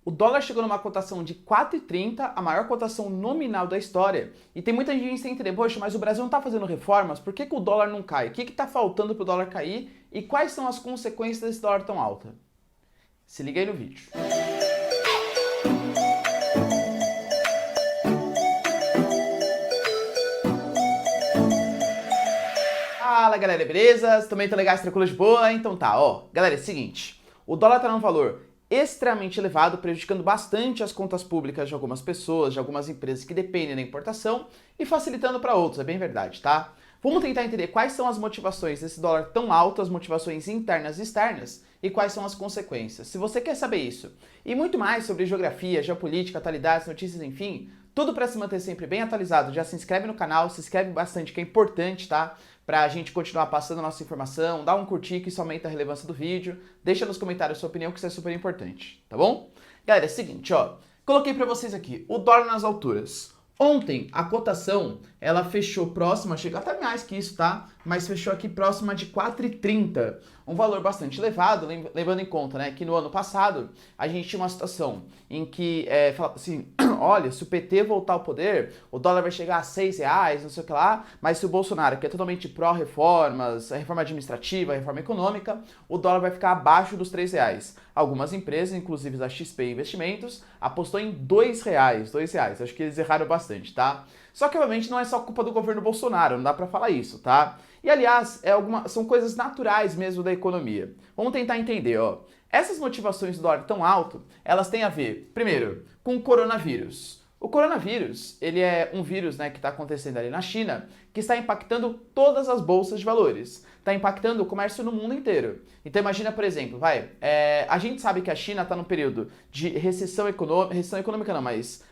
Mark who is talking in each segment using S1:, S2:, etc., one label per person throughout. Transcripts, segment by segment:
S1: O dólar chegou numa cotação de 4,30, a maior cotação nominal da história. E tem muita gente sem entender, poxa, mas o Brasil não está fazendo reformas, por que o dólar não cai? O que está faltando para o dólar cair? E quais são as consequências desse dólar tão alto? Se liga aí no vídeo. Fala galera, beleza? Também tá legal, tranquilo de boa? Então tá, ó. Galera, é o seguinte, o dólar tá num valor extremamente elevado, prejudicando bastante as contas públicas de algumas pessoas, de algumas empresas que dependem da importação e facilitando para outros, é bem verdade, tá? Vamos tentar entender quais são as motivações desse dólar tão alto, as motivações internas e externas e quais são as consequências. Se você quer saber isso e muito mais sobre geografia, geopolítica, atualidades, notícias, enfim, tudo para se manter sempre bem atualizado, já se inscreve no canal, se inscreve bastante, que é importante, tá? Pra gente continuar passando a nossa informação, dá um curtir que isso aumenta a relevância do vídeo, deixa nos comentários a sua opinião que isso é super importante, tá bom? Galera, é o seguinte, ó, coloquei pra vocês aqui, o dólar nas alturas. Ontem a cotação, ela fechou próxima, chega até mais que isso, tá? Mas fechou aqui próxima de 4,30, um valor bastante elevado, levando em conta, né, que no ano passado a gente tinha uma situação em que, falava assim, olha, se o PT voltar ao poder, o dólar vai chegar a R$6, não sei o que lá, mas se o Bolsonaro, que é totalmente pró-reformas, reforma administrativa, reforma econômica, o dólar vai ficar abaixo dos R$3. Algumas empresas, inclusive a XP Investimentos, apostou em R$2, acho que eles erraram bastante, tá? Só que, obviamente, não é só culpa do governo Bolsonaro, não dá pra falar isso, tá? E, aliás, são coisas naturais mesmo da economia. Vamos tentar entender, ó. Essas motivações do dólar tão alto, elas têm a ver, primeiro, com o coronavírus. O coronavírus, ele é um vírus, né, que está acontecendo ali na China, que está impactando todas as bolsas de valores. Está impactando o comércio no mundo inteiro. Então imagina, por exemplo, a gente sabe que a China está num período de recessão econômica não, mas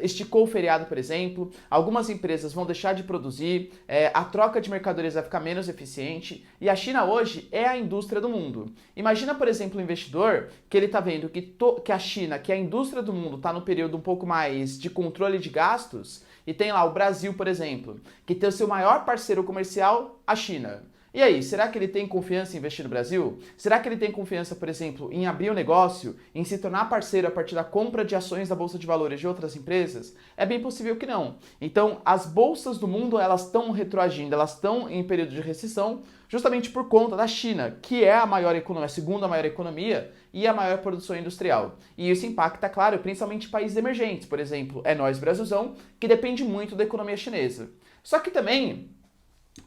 S1: esticou o feriado, por exemplo, algumas empresas vão deixar de produzir, a troca de mercadorias vai ficar menos eficiente, e a China hoje é a indústria do mundo. Imagina, por exemplo, um investidor que ele está vendo que a China, que é a indústria do mundo, está num período um pouco mais de controle de gastos, e tem lá o Brasil, por exemplo, que tem o seu maior parceiro comercial, a China. E aí, será que ele tem confiança em investir no Brasil? Será que ele tem confiança, por exemplo, em abrir um negócio, em se tornar parceiro a partir da compra de ações da Bolsa de Valores de outras empresas? É bem possível que não. Então, as bolsas do mundo, elas estão retroagindo, elas estão em período de recessão, justamente por conta da China, que é a maior economia, a segunda maior economia e a maior produção industrial. E isso impacta, claro, principalmente países emergentes. Por exemplo, é nós, Brasilzão, que depende muito da economia chinesa. Só que também,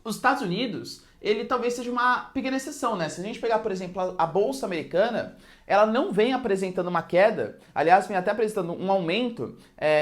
S1: os Estados Unidos, ele talvez seja uma pequena exceção, né? Se a gente pegar, por exemplo, a Bolsa Americana, ela não vem apresentando uma queda, aliás, vem até apresentando um aumento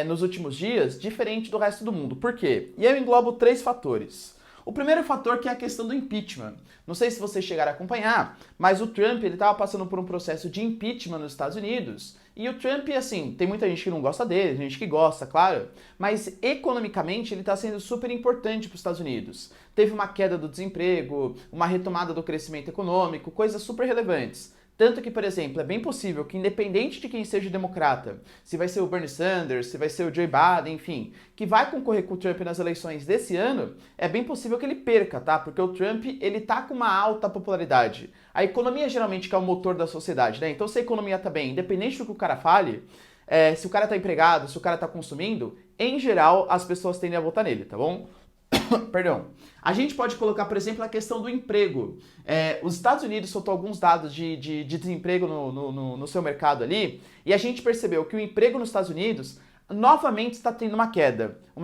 S1: nos últimos dias, diferente do resto do mundo. Por quê? E eu englobo 3 fatores. O primeiro fator que é a questão do impeachment. Não sei se vocês chegaram a acompanhar, mas o Trump ele estava passando por um processo de impeachment nos Estados Unidos. E o Trump, assim, tem muita gente que não gosta dele, gente que gosta, claro, mas economicamente ele está sendo super importante para os Estados Unidos. Teve uma queda do desemprego, uma retomada do crescimento econômico, coisas super relevantes. Tanto que, por exemplo, é bem possível que, independente de quem seja o democrata, se vai ser o Bernie Sanders, se vai ser o Joe Biden, enfim, que vai concorrer com o Trump nas eleições desse ano, é bem possível que ele perca, tá? Porque o Trump, ele tá com uma alta popularidade. A economia, geralmente, que é o motor da sociedade, né? Então, se a economia tá bem, independente do que o cara fale, se o cara tá empregado, se o cara tá consumindo, em geral, as pessoas tendem a votar nele, tá bom? Perdão. A gente pode colocar, por exemplo, a questão do emprego. Os Estados Unidos soltou alguns dados de desemprego no seu mercado ali, e a gente percebeu que o emprego nos Estados Unidos novamente está tendo uma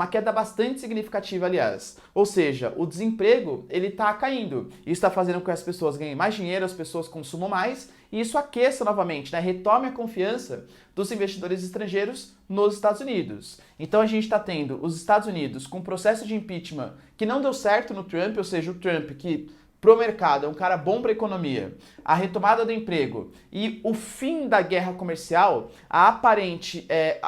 S1: queda bastante significativa, aliás. Ou seja, o desemprego ele está caindo. Isso está fazendo com que as pessoas ganhem mais dinheiro, as pessoas consumam mais, e isso aqueça novamente, né? Retome a confiança dos investidores estrangeiros nos Estados Unidos. Então a gente está tendo os Estados Unidos com um processo de impeachment que não deu certo no Trump, ou seja, o Trump que pro mercado é um cara bom para a economia, a retomada do emprego e o fim da guerra comercial,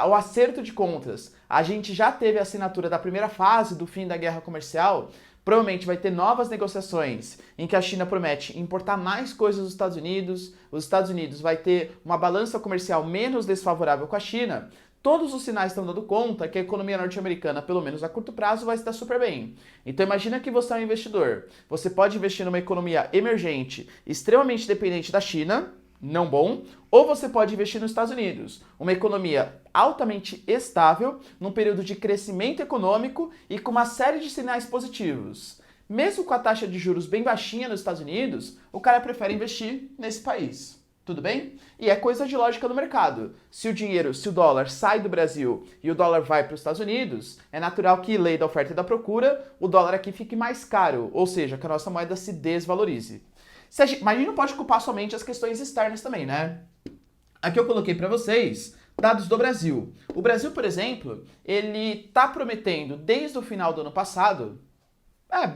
S1: o acerto de contas. A gente já teve a assinatura da primeira fase do fim da guerra comercial. Provavelmente vai ter novas negociações em que a China promete importar mais coisas dos Estados Unidos, os Estados Unidos vai ter uma balança comercial menos desfavorável com a China. Todos os sinais estão dando conta que a economia norte-americana, pelo menos a curto prazo, vai estar super bem. Então imagina que você é um investidor. Você pode investir numa economia emergente, extremamente dependente da China, não bom, ou você pode investir nos Estados Unidos, uma economia altamente estável, num período de crescimento econômico e com uma série de sinais positivos. Mesmo com a taxa de juros bem baixinha nos Estados Unidos, o cara prefere investir nesse país. Tudo bem? E é coisa de lógica do mercado. Se o dólar sai do Brasil e o dólar vai para os Estados Unidos, é natural que, lei da oferta e da procura, o dólar aqui fique mais caro, ou seja, que a nossa moeda se desvalorize. Mas a gente não pode culpar somente as questões externas também, né? Aqui eu coloquei para vocês dados do Brasil. O Brasil, por exemplo, ele está prometendo desde o final do ano passado,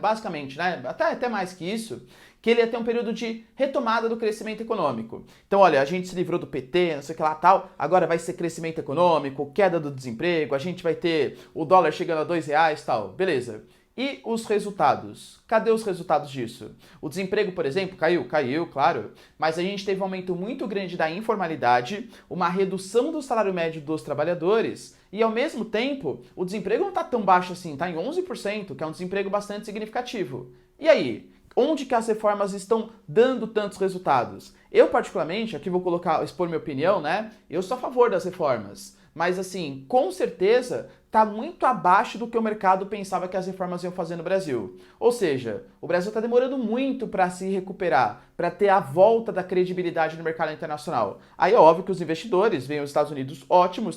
S1: basicamente, né? Até mais que isso, que ele ia ter um período de retomada do crescimento econômico. Então, olha, a gente se livrou do PT, não sei o que lá tal, agora vai ser crescimento econômico, queda do desemprego, a gente vai ter o dólar chegando a R$ 2 e tal, beleza. E os resultados? Cadê os resultados disso? O desemprego, por exemplo, caiu, claro, mas a gente teve um aumento muito grande da informalidade, uma redução do salário médio dos trabalhadores e, ao mesmo tempo, o desemprego não está tão baixo assim, está em 11%, que é um desemprego bastante significativo. E aí? Onde que as reformas estão dando tantos resultados? Eu, particularmente, aqui vou expor minha opinião, né? Eu sou a favor das reformas. Mas, assim, com certeza, está muito abaixo do que o mercado pensava que as reformas iam fazer no Brasil. Ou seja, o Brasil está demorando muito para se recuperar, para ter a volta da credibilidade no mercado internacional. Aí é óbvio que os investidores veem os Estados Unidos ótimo,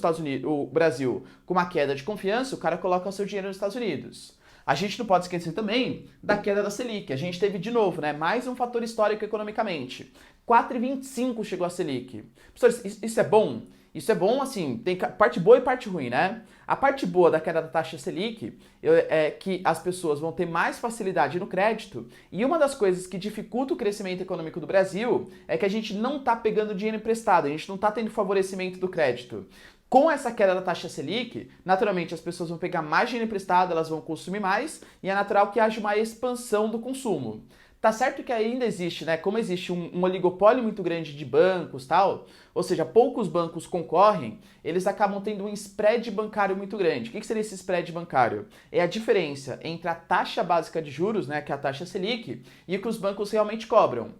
S1: o Brasil com uma queda de confiança, o cara coloca o seu dinheiro nos Estados Unidos. A gente não pode esquecer também da queda da Selic. A gente teve de novo, né, mais um fator histórico economicamente. 4,25 chegou a Selic. Professor, isso é bom? Isso é bom, assim, tem parte boa e parte ruim, né? A parte boa da queda da taxa Selic é que as pessoas vão ter mais facilidade no crédito e uma das coisas que dificulta o crescimento econômico do Brasil é que a gente não está pegando dinheiro emprestado, a gente não está tendo favorecimento do crédito. Com essa queda da taxa Selic, naturalmente as pessoas vão pegar mais dinheiro emprestado, elas vão consumir mais e é natural que haja uma expansão do consumo. Tá certo que ainda existe, né? Como existe um oligopólio muito grande de bancos, tal, ou seja, poucos bancos concorrem, eles acabam tendo um spread bancário muito grande. O que seria esse spread bancário? É a diferença entre a taxa básica de juros, né, que é a taxa Selic, e o que os bancos realmente cobram.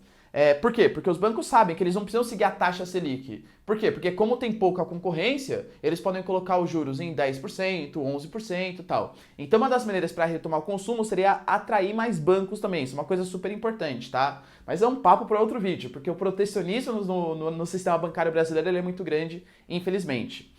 S1: Por quê? Porque os bancos sabem que eles não precisam seguir a taxa Selic. Por quê? Porque como tem pouca concorrência, eles podem colocar os juros em 10%, 11% e tal. Então uma das maneiras para retomar o consumo seria atrair mais bancos também. Isso é uma coisa super importante, tá? Mas é um papo para outro vídeo, porque o protecionismo no sistema bancário brasileiro ele é muito grande, infelizmente.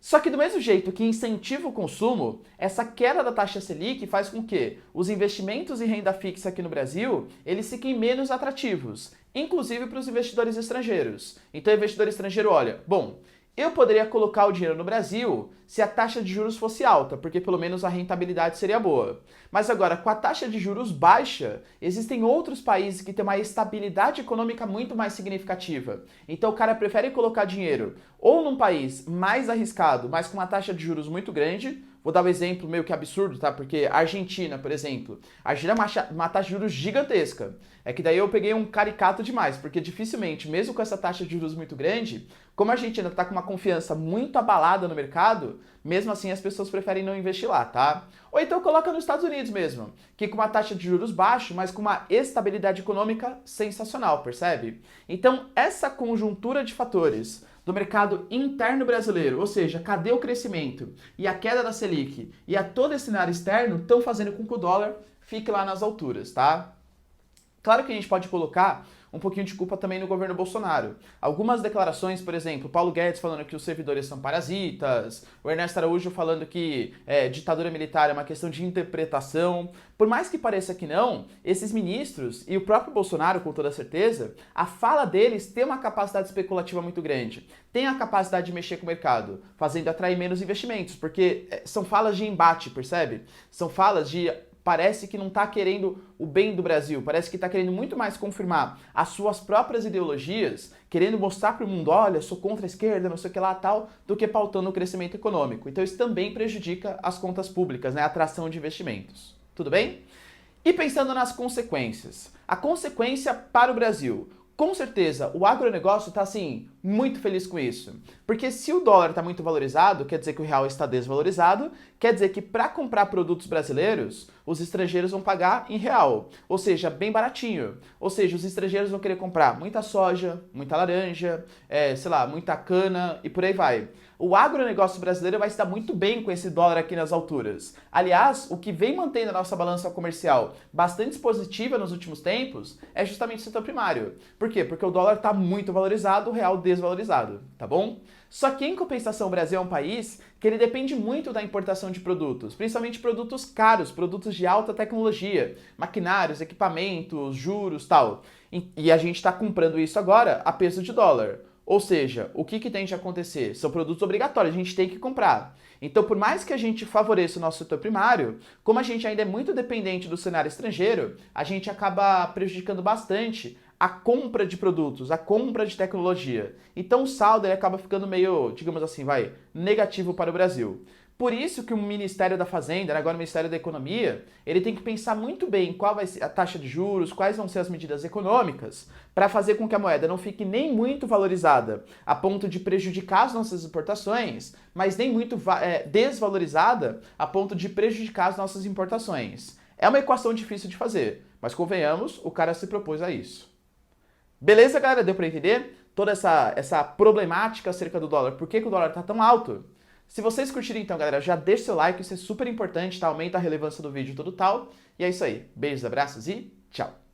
S1: Só que do mesmo jeito que incentiva o consumo, essa queda da taxa Selic faz com que os investimentos em renda fixa aqui no Brasil, eles fiquem menos atrativos, inclusive para os investidores estrangeiros. Então o investidor estrangeiro olha, bom, eu poderia colocar o dinheiro no Brasil se a taxa de juros fosse alta, porque pelo menos a rentabilidade seria boa. Mas agora, com a taxa de juros baixa, existem outros países que têm uma estabilidade econômica muito mais significativa. Então o cara prefere colocar dinheiro ou num país mais arriscado, mas com uma taxa de juros muito grande. Vou dar um exemplo meio que absurdo, tá? Porque a Argentina, por exemplo, a Argentina é uma taxa de juros gigantesca. É que daí eu peguei um caricato demais, porque dificilmente, mesmo com essa taxa de juros muito grande, como a Argentina está com uma confiança muito abalada no mercado, mesmo assim as pessoas preferem não investir lá, tá? Ou então coloca nos Estados Unidos mesmo, que com uma taxa de juros baixa, mas com uma estabilidade econômica sensacional, percebe? Então, essa conjuntura de fatores do mercado interno brasileiro, ou seja, cadê o crescimento e a queda da Selic e a todo esse cenário externo estão fazendo com que o dólar fique lá nas alturas, tá? Claro que a gente pode colocar um pouquinho de culpa também no governo Bolsonaro. Algumas declarações, por exemplo, Paulo Guedes falando que os servidores são parasitas, o Ernesto Araújo falando que ditadura militar é uma questão de interpretação. Por mais que pareça que não, esses ministros e o próprio Bolsonaro, com toda certeza, a fala deles tem uma capacidade especulativa muito grande. Tem a capacidade de mexer com o mercado, fazendo atrair menos investimentos, porque são falas de embate, percebe? São falas de parece que não está querendo o bem do Brasil, parece que está querendo muito mais confirmar as suas próprias ideologias, querendo mostrar para o mundo, olha, sou contra a esquerda, não sei o que lá, tal, do que pautando o crescimento econômico. Então isso também prejudica as contas públicas, né, a atração de investimentos. Tudo bem? E pensando nas consequências. A consequência para o Brasil. Com certeza, o agronegócio está assim, muito feliz com isso. Porque se o dólar está muito valorizado, quer dizer que o real está desvalorizado, quer dizer que para comprar produtos brasileiros, os estrangeiros vão pagar em real, ou seja, bem baratinho. Ou seja, os estrangeiros vão querer comprar muita soja, muita laranja, sei lá, muita cana e por aí vai. O agronegócio brasileiro vai se dar muito bem com esse dólar aqui nas alturas. Aliás, o que vem mantendo a nossa balança comercial bastante positiva nos últimos tempos é justamente o setor primário. Por quê? Porque o dólar está muito valorizado, o real desvalorizado, tá bom? Só que em compensação o Brasil é um país que ele depende muito da importação de produtos, principalmente produtos caros, produtos de alta tecnologia, maquinários, equipamentos, juros, tal. E a gente está comprando isso agora a peso de dólar. Ou seja, o que tem de acontecer? São produtos obrigatórios, a gente tem que comprar. Então, por mais que a gente favoreça o nosso setor primário, como a gente ainda é muito dependente do cenário estrangeiro, a gente acaba prejudicando bastante a compra de produtos, a compra de tecnologia. Então o saldo ele acaba ficando meio, digamos assim, negativo para o Brasil. Por isso que o Ministério da Fazenda, agora o Ministério da Economia, ele tem que pensar muito bem qual vai ser a taxa de juros, quais vão ser as medidas econômicas, para fazer com que a moeda não fique nem muito valorizada a ponto de prejudicar as nossas exportações, mas nem muito desvalorizada a ponto de prejudicar as nossas importações. É uma equação difícil de fazer, mas convenhamos, o cara se propôs a isso. Beleza, galera? Deu para entender toda essa problemática acerca do dólar? Por que o dólar está tão alto? Se vocês curtirem então, galera, já deixa seu like, isso é super importante, tá? Aumenta a relevância do vídeo e tudo tal. E é isso aí. Beijos, abraços e tchau!